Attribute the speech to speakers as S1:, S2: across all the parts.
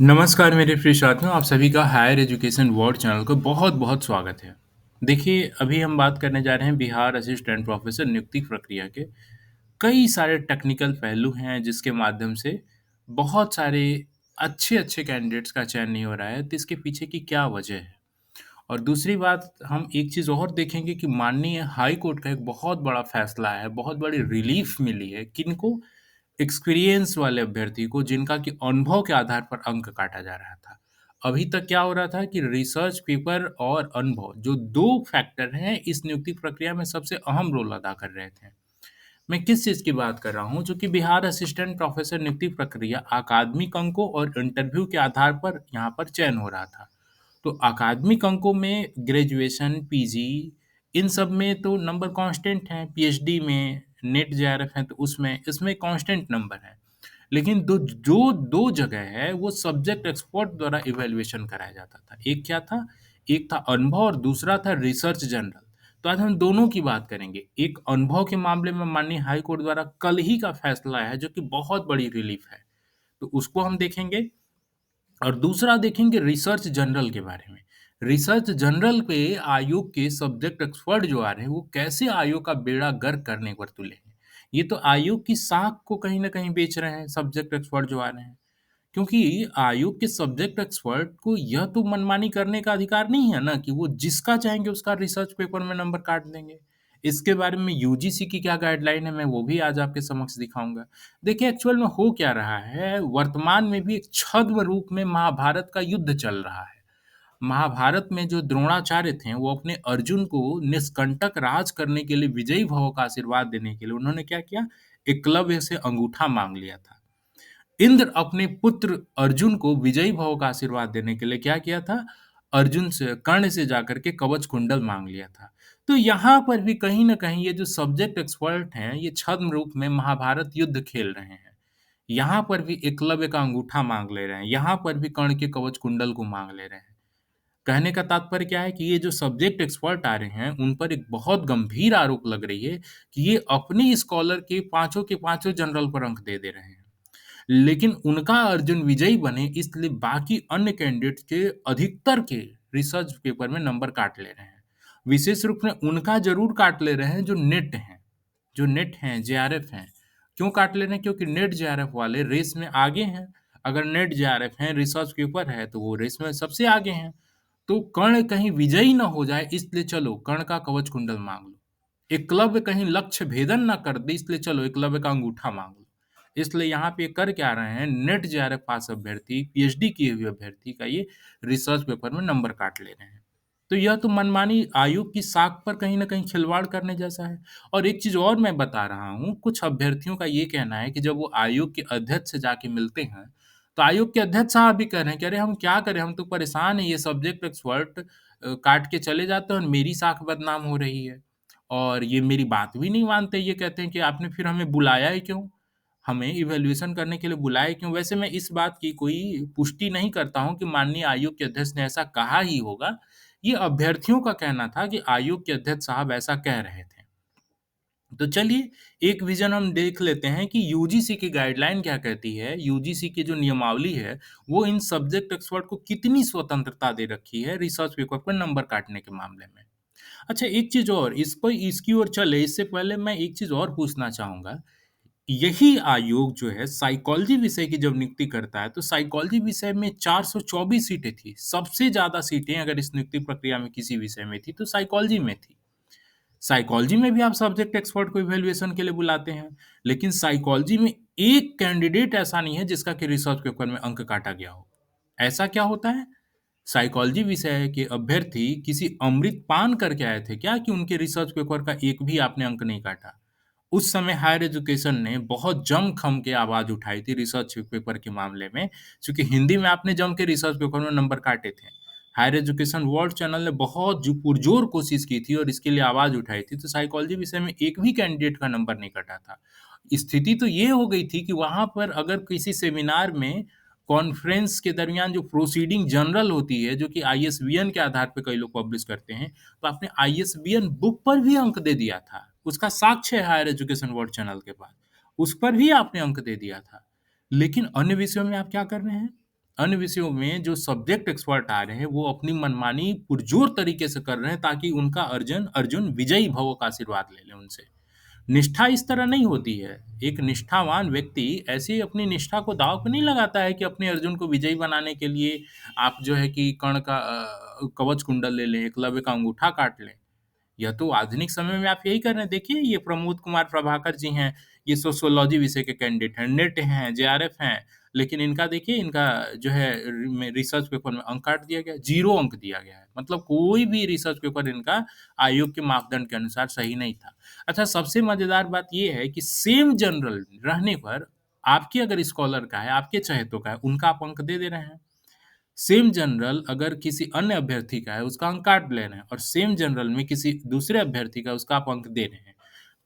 S1: नमस्कार मेरे प्रिय साथियों, आप सभी का हायर एजुकेशन वर्ल्ड चैनल को बहुत-बहुत स्वागत है। देखिए, अभी हम बात करने जा रहे हैं बिहार असिस्टेंट प्रोफ़ेसर नियुक्ति प्रक्रिया के। कई सारे टेक्निकल पहलू हैं जिसके माध्यम से बहुत सारे अच्छे-अच्छे कैंडिडेट्स का चयन नहीं हो रहा है, तो इसके पीछे की क्या वजह है? और दूसरी बात हम एक चीज़ और देखेंगे कि माननीय हाई कोर्ट का एक बहुत बड़ा फैसला है, बहुत बड़ी रिलीफ़ मिली है किनको? एक्सपीरियंस वाले अभ्यर्थी को जिनका कि अनुभव के आधार पर अंक काटा जा रहा था। अभी तक क्या हो रहा था कि रिसर्च पेपर और अनुभव जो 2 फैक्टर हैं इस नियुक्ति प्रक्रिया में सबसे अहम रोल अदा कर रहे थे। मैं किस चीज़ की बात कर रहा हूँ? जो कि बिहार असिस्टेंट प्रोफ़ेसर नियुक्ति प्रक्रिया अकादमिक अंकों और इंटरव्यू के आधार पर यहाँ पर चयन हो रहा था। तो अकादमिक अंकों में ग्रेजुएशन, पीजी इन सब में तो नंबर कांस्टेंट हैं, पीएचडी में, नेट जेआरएफ है तो उसमें इसमें कांस्टेंट नंबर है। लेकिन जो 2 जगह है वो सब्जेक्ट एक्सपर्ट द्वारा इवैल्यूएशन कराया जाता था। एक क्या था? एक था अनुभव और दूसरा था रिसर्च जनरल। तो आज हम दोनों की बात करेंगे। एक अनुभव के मामले में माननीय हाई कोर्ट द्वारा कल ही का फैसला है जो कि बहुत बड़ी रिलीफ है। तो उसको हम देखेंगे और दूसरा देखेंगे रिसर्च जनरल के बारे में। रिसर्च जनरल पे आयोग के सब्जेक्ट एक्सपर्ट जो आ रहे हैं, वो कैसे आयोग का बेड़ा गर्क करने पर तुले हैं। ये तो आयोग की साख को कहीं न कहीं बेच रहे हैं, सब्जेक्ट एक्सपर्ट जो आ रहे हैं। क्योंकि आयोग के सब्जेक्ट एक्सपर्ट को यह तो मनमानी करने का अधिकार नहीं है ना कि वो जिसका चाहेंगे उसका रिसर्च पेपर में नंबर काट देंगे। इसके बारे में यूजीसी की क्या गाइडलाइन है मैं वो भी आज आपके समक्ष दिखाऊँगा। देखिए एक्चुअल में हो क्या रहा है, वर्तमान में भी एक छद्म रूप में महाभारत का युद्ध चल रहा है। महाभारत में जो द्रोणाचार्य थे वो अपने अर्जुन को निष्कंटक राज करने के लिए विजयी भव का आशीर्वाद देने के लिए उन्होंने क्या किया? एकलव्य से अंगूठा माँग लिया था। इंद्र अपने पुत्र अर्जुन को विजयी भव का आशीर्वाद देने के लिए क्या किया था? अर्जुन से कर्ण से जाकर के कवच कुंडल माँग लिया था। तो यहाँ पर भी कहीं न कहीं ये जो सब्जेक्ट एक्सपर्ट हैं, ये छद्म रूप में महाभारत युद्ध खेल रहे हैं। यहाँ पर भी एकलव्य का अंगूठा माँग ले रहे हैं, यहाँ पर भी कर्ण के कवच कुंडल को माँग ले रहे हैं। कहने का तात्पर्य क्या है कि ये जो सब्जेक्ट एक्सपर्ट आ रहे हैं, उन पर एक बहुत गंभीर आरोप लग रही है कि ये अपने स्कॉलर के पाँचों के पाँचों जनरल पर अंक दे रहे हैं। लेकिन उनका अर्जुन विजयी बने इसलिए बाकी अन्य कैंडिडेट्स के अधिकतर के रिसर्च पेपर में नंबर काट ले रहे हैं। विशेष रूप में उनका ज़रूर काट ले रहे हैं जो नेट हैं, जेआरएफ हैं। क्यों काट ले रहे हैं? क्योंकि नेट जेआरएफ वाले रेस में आगे हैं। अगर नेट जेआरएफ हैं, रिसर्च पेपर है तो वो रेस में सबसे आगे हैं। तो कर्ण कहीं विजयी ना हो जाए इसलिए चलो कर्ण का कवच कुंडल माँग लो। एकलव्य कहीं लक्ष्य भेदन ना कर दे इसलिए चलो एकलव्य का अंगूठा माँग लो। इसलिए यहाँ पे कर क्या रहे हैं नेट जेआरएफ पास अभ्यर्थी, पीएचडी किए हुए अभ्यर्थी का ये रिसर्च पेपर में नंबर काट ले रहे हैं। तो यह तो मनमानी आयोग की साख पर कहीं न कहीं खिलवाड़ करने जैसा है। और एक चीज़ और मैं बता रहा हूँ, कुछ अभ्यर्थियों का ये कहना है कि जब वो आयोग के अध्यक्ष से जाके मिलते हैं, तो आयोग के अध्यक्ष साहब भी कह रहे हैं कि अरे हम क्या करें, हम तो परेशान हैं, ये सब्जेक्ट एक्सपर्ट काट के चले जाते हैं और मेरी साख बदनाम हो रही है। और ये मेरी बात भी नहीं मानते, ये कहते हैं कि आपने फिर हमें बुलाया ही क्यों? हमें इवैल्यूएशन करने के लिए बुलाया क्यों? वैसे मैं इस बात की कोई पुष्टि नहीं करता हूँ कि माननीय आयोग के अध्यक्ष ने ऐसा कहा ही होगा। ये अभ्यर्थियों का कहना था कि आयोग के अध्यक्ष साहब ऐसा कह रहे थे। तो चलिए एक विज़न हम देख लेते हैं कि यूजीसी की गाइडलाइन क्या कहती है, यूजीसी की जो नियमावली है, वो इन सब्जेक्ट एक्सपर्ट को कितनी स्वतंत्रता दे रखी है रिसर्च पेपर पर नंबर काटने के मामले में। अच्छा एक चीज़ और इसकी ओर चले इससे पहले मैं एक चीज़ और पूछना चाहूँगा। यही आयोग जो है साइकोलॉजी विषय की जब नियुक्ति करता है, तो साइकोलॉजी विषय में 424 सीटें थी। सबसे ज़्यादा सीटें अगर इस नियुक्ति प्रक्रिया में किसी विषय में थी, तो साइकोलॉजी में थी। साइकोलॉजी में भी आप सब्जेक्ट एक्सपर्ट को इवैल्यूएशन के लिए बुलाते हैं, लेकिन साइकोलॉजी में एक कैंडिडेट ऐसा नहीं है जिसका कि रिसर्च पेपर में अंक काटा गया हो। ऐसा क्या होता है? साइकोलॉजी विषय के अभ्यर्थी किसी अमृत पान करके आए थे क्या कि उनके रिसर्च पेपर का एक भी आपने अंक नहीं काटा? उस समय हायर एजुकेशन ने बहुत जम-खम के आवाज़ उठाई थी रिसर्च पेपर के मामले में, चूँकि हिंदी में आपने जम के रिसर्च पेपर में नंबर काटे थे। हायर एजुकेशन वर्ल्ड चैनल ने बहुत पुरज़ोर कोशिश की थी और इसके लिए आवाज़ उठाई थी, तो साइकोलॉजी विषय में एक भी कैंडिडेट का नंबर नहीं कटा था। स्थिति तो ये हो गई थी कि वहाँ पर अगर किसी सेमिनार में कॉन्फ्रेंस के दरमियान जो प्रोसीडिंग जनरल होती है, जो कि आईएसबीएन के आधार पे कई लोग पब्लिश करते हैं, तो आपने आईएसबीएन बुक पर भी अंक दे दिया था। उसका साक्ष्य है हायर एजुकेशन वर्ल्ड चैनल के पास। उस पर भी आपने अंक दे दिया था। लेकिन अन्य विषयों में आप क्या कर रहे हैं? अन्य विषयों में जो सब्जेक्ट एक्सपर्ट आ रहे हैं, वो अपनी मनमानी पुरज़ोर तरीके से कर रहे हैं ताकि उनका अर्जन अर्जुन विजयी भव का आशीर्वाद ले लें उनसे। निष्ठा इस तरह नहीं होती है। एक निष्ठावान व्यक्ति ऐसे ही अपनी निष्ठा को दाँव पे नहीं लगाता है कि अपने अर्जुन को विजयी बनाने के लिए आप जो है कि कर्ण का कवच कुंडल ले लें, एकलव्य का अंगूठा काट लें। यह तो आधुनिक समय में आप यही कर रहे हैं। देखिए ये प्रमोद कुमार प्रभाकर जी हैं, ये सोशियोलॉजी विषय के कैंडिडेट हैं, नेट हैं, जेआरएफ हैं, लेकिन इनका देखिए इनका जो है रिसर्च पेपर में अंक काट दिया गया, 0 अंक दिया गया है। मतलब कोई भी रिसर्च पेपर इनका आयोग के मापदंड के अनुसार सही नहीं था। अच्छा सबसे मज़ेदार बात ये है कि सेम जनरल रहने पर आपके अगर स्कॉलर का है, आपके चहेतों का है, उनका आप अंक दे रहे हैं। सेम जनरल अगर किसी अन्य अभ्यर्थी का है, उसका अंक काट ले रहे हैं और सेम जनरल में किसी दूसरे अभ्यर्थी का उसका आप अंक दे रहे हैं।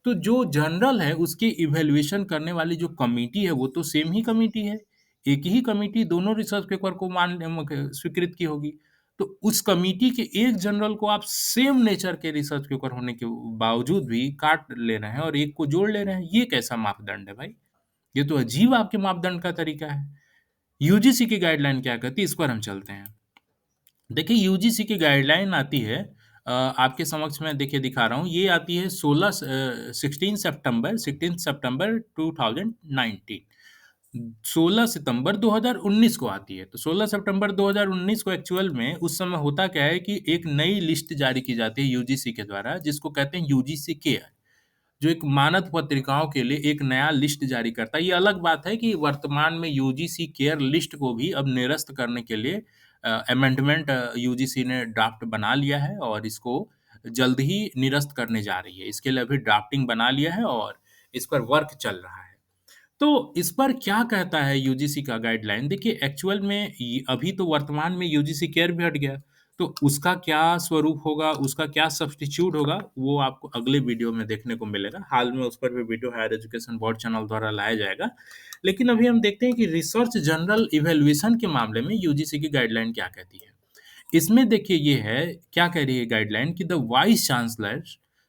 S1: तो जो जनरल है उसकी इवैल्यूएशन करने वाली जो कमिटी है वो तो सेम ही कमिटी है। एक ही कमिटी दोनों रिसर्च पेपर को स्वीकृत की होगी। तो उस कमिटी के एक जनरल को आप सेम नेचर के रिसर्च पेपर होने के बावजूद भी काट ले रहे हैं और एक को जोड़ ले रहे हैं। ये कैसा मापदंड है भाई? ये तो अजीब आपके मापदंड का तरीका है। यूजीसी की गाइडलाइन क्या कहती है इस पर हम चलते हैं। देखिए यूजीसी की गाइडलाइन आती है आपके समक्ष मैं देखिए दिखा रहा हूँ। ये आती है 16 सितंबर 2019 16 सितंबर 2019 को आती है। तो 16 सितंबर 2019 को एक्चुअल में उस समय होता क्या है कि एक नई लिस्ट जारी की जाती है यूजीसी के द्वारा जिसको कहते हैं यूजीसी केयर। जो एक मानद पत्रिकाओं के लिए एक नया लिस्ट जारी करता है। ये अलग बात है कि वर्तमान में यूजीसी केयर लिस्ट को भी अब निरस्त करने के लिए अमेंडमेंट यूजीसी ने ड्राफ्ट बना लिया है और इसको जल्द ही निरस्त करने जा रही है। इसके लिए अभी ड्राफ्टिंग बना लिया है और इस पर वर्क चल रहा है। तो इस पर क्या कहता है यूजीसी का गाइडलाइन? देखिए एक्चुअल में अभी तो वर्तमान में यूजीसी केयर भी हट गया, तो उसका क्या स्वरूप होगा, उसका क्या सब्स्टिट्यूट होगा, वो आपको अगले वीडियो में देखने को मिलेगा। हाल में उस पर भी video higher education board channel द्वारा लाया जाएगा। लेकिन अभी हम देखते हैं कि रिसर्च जर्नल इवेल्युएशन के मामले में यूजीसी की गाइडलाइन क्या कहती है। इसमें देखिए ये है, क्या कह रही है गाइडलाइन कि the vice chancellor,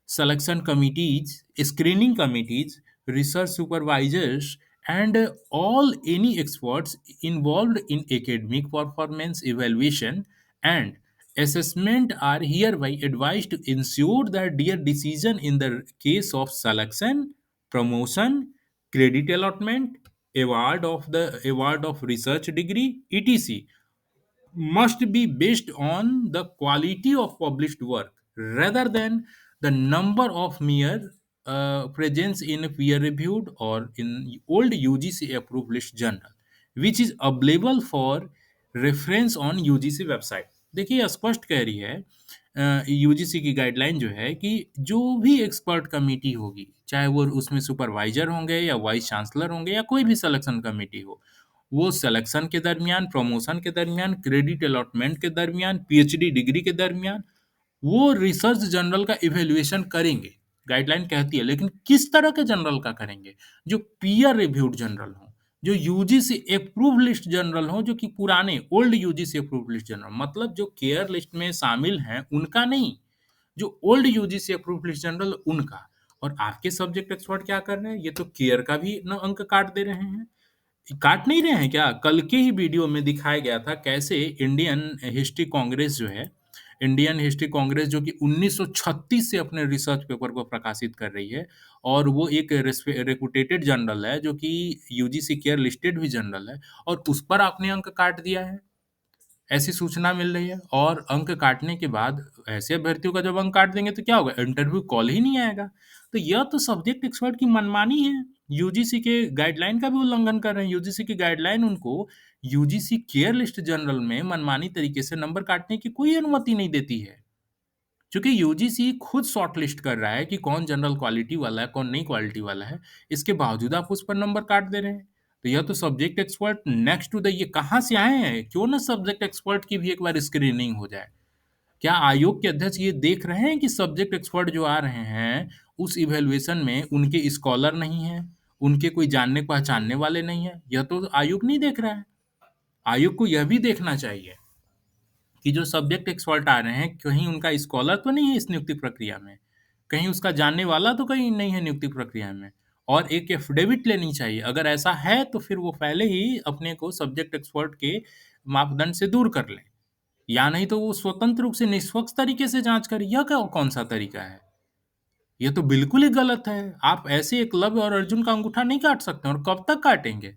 S1: selection committees, screening committees, research supervisors, and all any experts involved in academic performance evaluation and assessment are hereby advised to ensure that their decision in the case of selection, promotion, credit allotment, award of research degree, etc must be based on the quality of published work rather than the number of mere presence in a peer-reviewed or in old UGC approved list journal, which is available for reference on UGC website. देखिए स्पष्ट कह रही है UGC की guideline जो है कि जो भी एक्सपर्ट कमेटी होगी, चाहे वो उसमें सुपरवाइजर होंगे या वाइस चांसलर होंगे या कोई भी सिलेक्शन कमेटी हो, वो सिलेक्शन के दरमियान, प्रमोशन के दरमियान, क्रेडिट अलॉटमेंट के दरमियान, पीएचडी डिग्री के दरमियान, वो रिसर्च जर्नल का इवैल्यूएशन करेंगे। गाइडलाइन कहती है, लेकिन किस तरह के जर्नल का करेंगे? जो पीयर रिव्यूड जर्नल हो, जो यूजीसी अप्रूव्ड लिस्ट जर्नल हो, जो कि पुराने old UGC approved list journal, मतलब जो केयर लिस्ट में शामिल हैं, उनका नहीं, जो old UGC approved list journal उनका। और आपके सब्जेक्ट एक्सपर्ट क्या कर रहे हैं? ये तो केयर का भी न अंक काट दे रहे हैं। काट नहीं रहे हैं क्या? कल के ही वीडियो में दिखाया गया था कैसे इंडियन हिस्ट्री कांग्रेस जो है, इंडियन हिस्ट्री कांग्रेस जो कि 1936 से अपने रिसर्च पेपर को प्रकाशित कर रही है और वो एक रेपुटेटेड जर्नल है जो कि यूजीसी केयर लिस्टेड भी जर्नल है, और उस पर आपने अंक काट दिया है। ऐसी सूचना मिल रही है और अंक काटने के बाद ऐसे अभ्यर्थियों का जब अंक काट देंगे तो क्या होगा? इंटरव्यू कॉल ही नहीं आएगा। तो यह तो सब्जेक्ट एक्सपर्ट की मनमानी है। यूजीसी के गाइडलाइन का भी उल्लंघन कर रहे हैं। यूजीसी की गाइडलाइन उनको यूजीसी केयर लिस्ट जनरल में मनमानी तरीके से नंबर काटने की कोई अनुमति नहीं देती है। चूँकि यूजीसी खुद शॉर्ट लिस्ट कर रहा है कि कौन जनरल क्वालिटी वाला है, कौन नहीं क्वालिटी वाला है, इसके बावजूद आप उस पर नंबर काट दे रहे हैं। तो यह तो subject expert next to the ये कहाँ से आए हैं? क्यों ना सब्जेक्ट एक्सपर्ट की भी एक बार स्क्रीनिंग हो जाए। क्या आयोग के अध्यक्ष ये देख रहे हैं कि सब्जेक्ट एक्सपर्ट जो आ रहे हैं, उस इवैल्यूएशन में उनके स्कॉलर नहीं हैं, उनके कोई जानने-पहचानने वाले नहीं हैं? यह तो आयोग नहीं देख रहा है। आयोग को यह भी देखना चाहिए कि जो सब्जेक्ट एक्सपर्ट आ रहे हैं, कहीं उनका स्कॉलर तो नहीं है इस नियुक्ति प्रक्रिया में, कहीं उसका जानने वाला तो कहीं नहीं है नियुक्ति प्रक्रिया में, और एक एफिडेविट लेनी चाहिए। अगर ऐसा है तो फिर वो पहले ही अपने को सब्जेक्ट एक्सपर्ट के मापदंड से दूर कर लें, या नहीं तो वो स्वतंत्र रूप से निष्पक्ष तरीके से जाँच करें। यह क्या कौन-सा तरीका है? ये तो बिल्कुल ही गलत है। आप ऐसे एकलव्य और अर्जुन का अंगूठा नहीं काट सकते, और कब तक काटेंगे?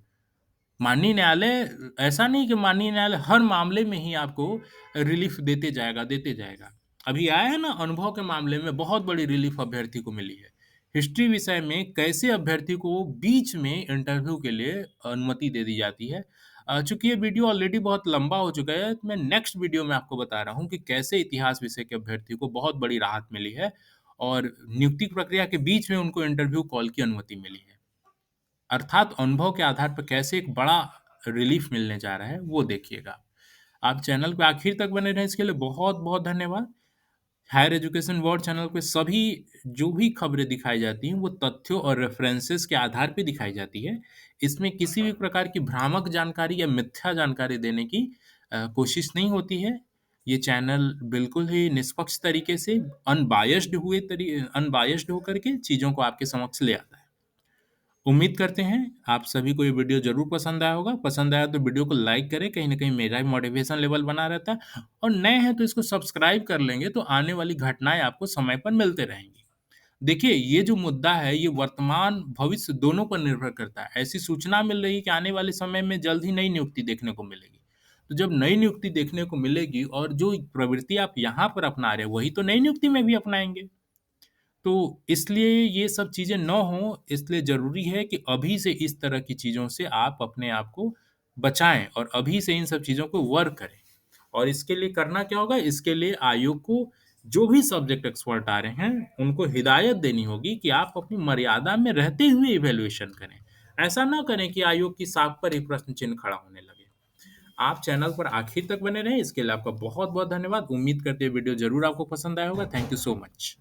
S1: माननीय न्यायालय ऐसा नहीं कि माननीय न्यायालय हर मामले में ही आपको रिलीफ देते जाएगा, देते जाएगा। अभी आया है ना, अनुभव के मामले में बहुत बड़ी रिलीफ अभ्यर्थी को मिली है। हिस्ट्री विषय में कैसे अभ्यर्थी को बीच में इंटरव्यू के लिए अनुमति दे दी जाती है। चूँकि ये वीडियो ऑलरेडी बहुत लंबा हो चुका है, तो मैं नेक्स्ट वीडियो में आपको बता रहा हूँ कि कैसे इतिहास विषय के अभ्यर्थी को बहुत बड़ी राहत मिली है और नियुक्ति प्रक्रिया के बीच में उनको इंटरव्यू कॉल की अनुमति मिली है। अर्थात अनुभव के आधार पर कैसे एक बड़ा रिलीफ मिलने जा रहा है, वो देखिएगा। आप चैनल पे आखिर तक बने रहें, इसके लिए बहुत-बहुत धन्यवाद। हायर एजुकेशन वर्ल्ड चैनल पे सभी जो भी खबरें दिखाई जाती हैं, वो तथ्यों और रेफरेंसेस के आधार पे दिखाई जाती है। इसमें किसी भी प्रकार की भ्रामक जानकारी या मिथ्या जानकारी देने की कोशिश नहीं होती है। ये चैनल बिल्कुल ही निष्पक्ष तरीके से अनबायस्ड होकर के चीज़ों को आपके समक्ष ले आता है। उम्मीद करते हैं आप सभी को ये वीडियो ज़रूर पसंद आया होगा। पसंद आया तो वीडियो को लाइक करें, कहीं न कहीं मेरा भी मोटिवेशन लेवल बना रहता है, और नए हैं तो इसको सब्सक्राइब कर लेंगे तो आने वाली घटनाएँ आपको समय पर मिलते रहेंगी। देखिए, ये जो मुद्दा है, ये वर्तमान, भविष्य दोनों पर निर्भर करता है। ऐसी सूचना मिल रही है कि आने वाले समय में जल्द ही नई नियुक्ति देखने को मिलेगी। तो जब नई नियुक्ति देखने को मिलेगी और जो प्रवृत्ति आप यहाँ पर अपना रहे हैं, वही तो नई नियुक्ति में भी अपनाएँगे। तो इसलिए ये सब चीज़ें ना हों, इसलिए ज़रूरी है कि अभी से इस तरह की चीज़ों से आप अपने आप को बचाएँ और अभी से इन सब चीज़ों को वर्क करें। और इसके लिए करना क्या होगा? इसके लिए आयोग को जो भी सब्जेक्ट एक्सपर्ट आ रहे हैं, उनको हिदायत देनी होगी कि आप अपनी मर्यादा में रहते हुए इवैल्यूएशन करें। ऐसा ना करें कि आयोग की साख पर ही प्रश्न चिन्ह खड़ा होने लगे। आप चैनल पर आखिर तक बने रहें, इसके लिए आपका बहुत-बहुत धन्यवाद। उम्मीद करते हैं वीडियो ज़रूर आपको पसंद आया होगा। Thank you so much.